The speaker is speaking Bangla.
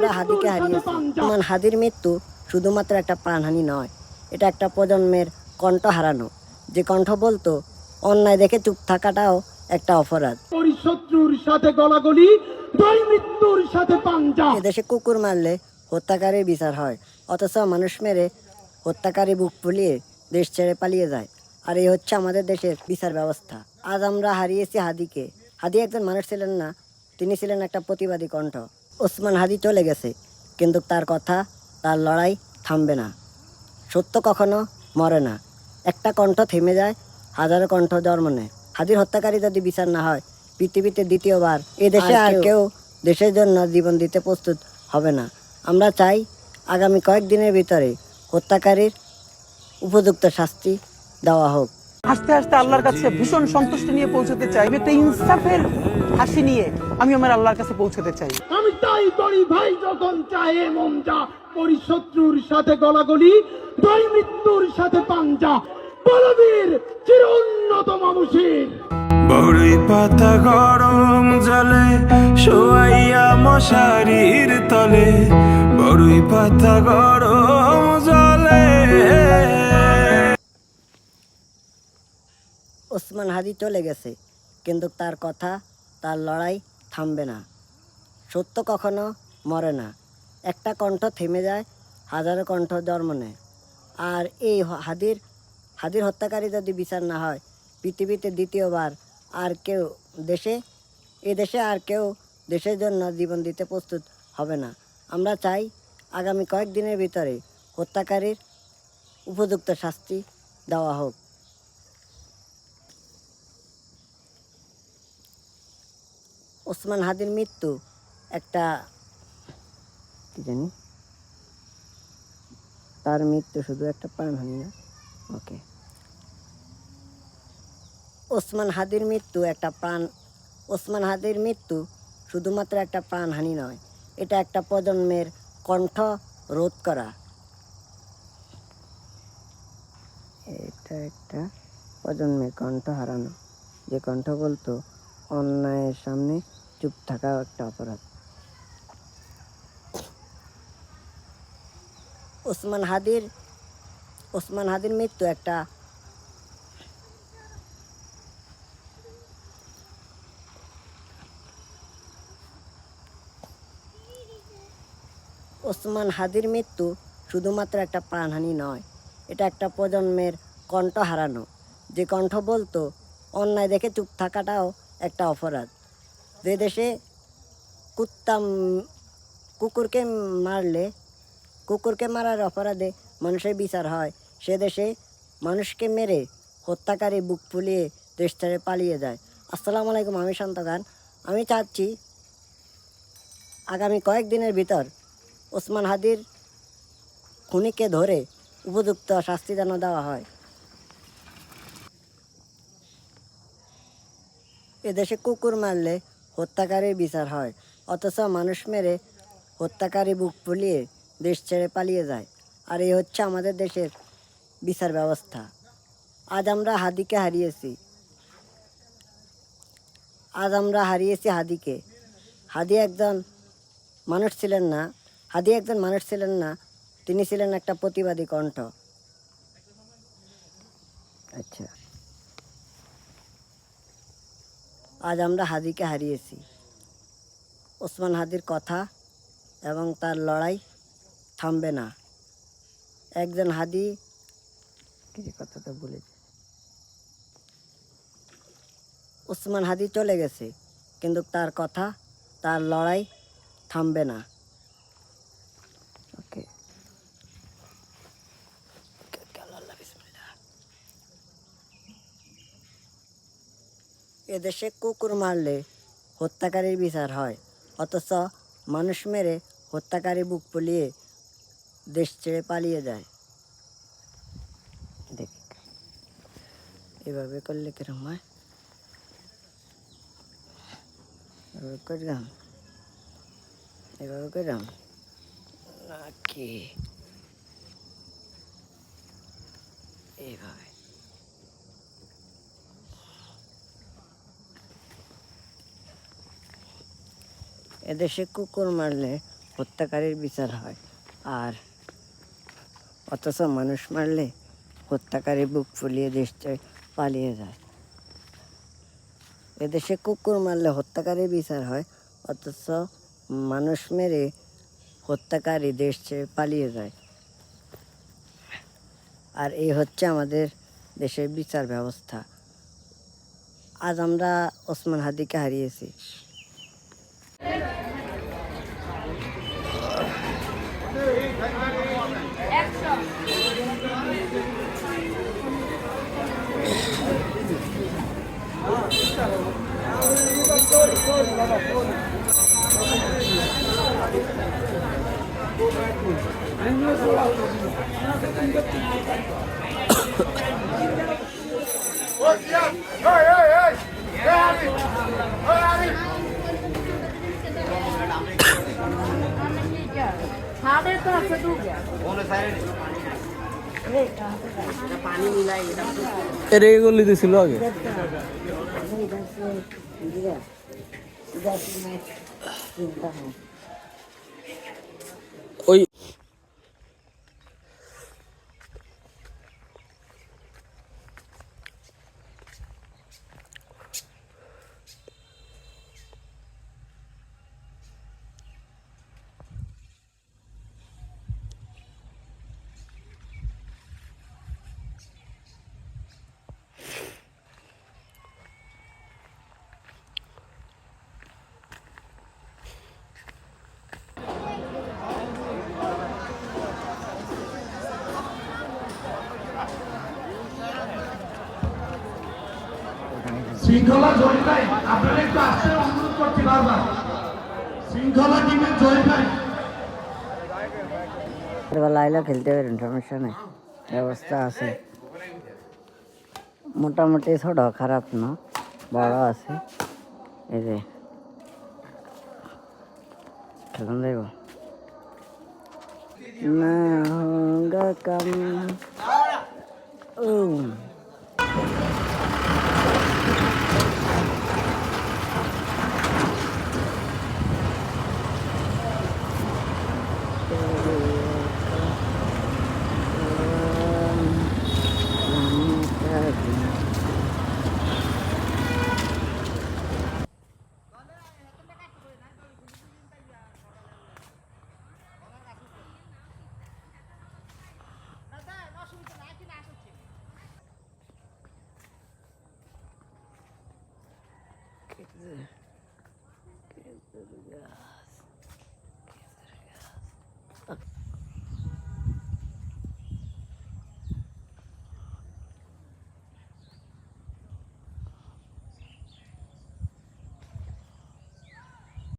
আমরা হাদিকে হারিয়েছি। হাদির মৃত্যু শুধুমাত্র একটা প্রাণহানি নয়, এটা একটা প্রজন্মের কণ্ঠ হারানো। যে কণ্ঠ বলতো অন্যায় দেখে চুপ থাকাটাও একটা অপরাধ। শত্রুর সাথে গলাগলি, দুই মৃত্যুর সাথে পাঞ্জা। এদেশে কুকুর মারলে হত্যাকারীর বিচার হয়, অথচ মানুষ মেরে হত্যাকারী বুক ফুলিয়ে দেশ ছেড়ে পালিয়ে যায়। আর এই হচ্ছে আমাদের দেশের বিচার ব্যবস্থা। আজ আমরা হারিয়েছি হাদিকে। হাদি একজন মানুষ ছিলেন না, তিনি ছিলেন একটা প্রতিবাদী কণ্ঠ। ওসমান হাদি চলে গেছে, কিন্তু তার কথা, তার লড়াই থামবে না। সত্য কখনো মরে না। একটা কণ্ঠ থেমে যায়, হাজারো কণ্ঠ জন্ম নেয়। হাদির হত্যাকারী যদি বিচার না হয়, পৃথিবীতে দ্বিতীয়বার এ দেশে আর কেউ দেশের জন্য জীবন দিতে প্রস্তুত হবে না। আমরা চাই আগামী কয়েকদিনের ভিতরে হত্যাকারীর উপযুক্ত শাস্তি দেওয়া হোক। হাসতে হাসতে আল্লাহর কাছে ভীষণ সন্তুষ্টি নিয়ে পৌঁছতে চাই। আমি একটা ইনসাফের হাসি নিয়ে আমি আমার আল্লাহর কাছে পৌঁছতে চাই। আমি তাই করি ভাই, যখন চাহে মন যা করি, শত্রুর সাথে গলাগলি, দুই মৃত্যুর সাথে পাঞ্জা। বলবীর চির উন্নত মানুষের বড়ই পাতা গরম জলে শোয়াইয়া মশারির তলে, বড়ই পাতা গরম জলে। ওসমান হাদি চলে গেছে, কিন্তু তার কথা, তার লড়াই থামবে না। সত্য কখনো মরে না। একটা কণ্ঠ থেমে যায়, হাজারো কণ্ঠ জন্ম নেয়। আর এই হাদির হত্যাকারী যদি বিচার না হয়, পৃথিবীতে দ্বিতীয়বার আর কেউ এ দেশে আর কেউ দেশের জন্য জীবন দিতে প্রস্তুত হবে না। আমরা চাই আগামী কয়েকদিনের ভিতরে হত্যাকারীর উপযুক্ত শাস্তি দেওয়া হোক। ওসমান হাদির মৃত্যু একটা কি জানি, তার মৃত্যু শুধু একটা প্রাণহানি না। ওকে, ওসমান হাদির মৃত্যু শুধুমাত্র একটা প্রাণহানি নয়, এটা একটা প্রজন্মের কণ্ঠ রোধ করা। এটা একটা প্রজন্মের কণ্ঠ হারানো, যে কণ্ঠ বলতো অন্যায়ের সামনে চুপ থাকা একটা অপরাধ। ওসমান হাদির মৃত্যু একটা ওসমান হাদির মৃত্যু শুধুমাত্র একটা প্রাণহানি নয়, এটা একটা প্রজন্মের কণ্ঠ হারানো। যে কণ্ঠ বলতো অন্যায় দেখে চুপ থাকাটাও একটা অপরাধ। যে দেশে কুকুরকে মারার অপরাধে মানুষের বিচার হয়, সে দেশে মানুষকে মেরে হত্যাকারী বুক ফুলিয়ে দেশ ছেড়ে পালিয়ে যায়। আসসালামু আলাইকুম, আমি শান্ত খান। আমি চাচ্ছি আগামী কয়েকদিনের ভিতর ওসমান হাদির খুনিকে ধরে উপযুক্ত শাস্তি যেন দেওয়া হয়। এদেশে কুকুর মারলে হত্যাকারীর বিচার হয়, অথচ মানুষ মেরে হত্যাকারী বুক ফুলিয়ে দেশ ছেড়ে পালিয়ে যায়। আর এই হচ্ছে আমাদের দেশের বিচার ব্যবস্থা। আজ আমরা হারিয়েছি হাদিকে। হাদি একজন মানুষ ছিলেন না, তিনি ছিলেন একটা প্রতিবাদী কণ্ঠ। আচ্ছা, আজ আমরা হাদিকে হারিয়েছি। ওসমান হাদির কথা এবং তার লড়াই থামবে না। একজন হাদি কথাটা বলেছে, ওসমান হাদি চলে গেছে, কিন্তু তার কথা, তার লড়াই থামবে না। ওকে, এদেশে কুকুর মারলে হত্যাকারীর বিচার হয়, অথচ মানুষ মেরে হত্যাকারী বুক ফুলিয়ে দেশ ছেড়ে পালিয়ে যায়। দেখ, এভাবে করলে কিরম হয়? এভাবে করলাম নাকি এইভাবে? এদেশে কুকুর মারলে হত্যাকারীর বিচার হয়, আর অথচ মানুষ মারলে হত্যাকারী বুক ফুলিয়ে দেশ ছেড়ে পালিয়ে যায়। এদেশে কুকুর মারলে হত্যাকারীর বিচার হয়, অথচ মানুষ মেরে হত্যাকারী দেশ ছেড়ে পালিয়ে যায়। আর এই হচ্ছে আমাদের দেশের বিচার ব্যবস্থা। আজ আমরা ওসমান হাদিকে হারিয়েছি। এর এগুলি দিছিল আগে। ওই শৃঙ্খলা জয় ভাই, আপনারা একটু আসতে অনুরোধ করছি বারবার। শৃঙ্খলা টিমের জয় ভাই, বেলা আইলেও খেলতে পারেন, সমস্যা নেই, ব্যবস্থা আছে মোটামুটি। ছোট খারাপ না, বড় আছে। এই যে খেলুন যাইব না হোগা কাম। ও Gas.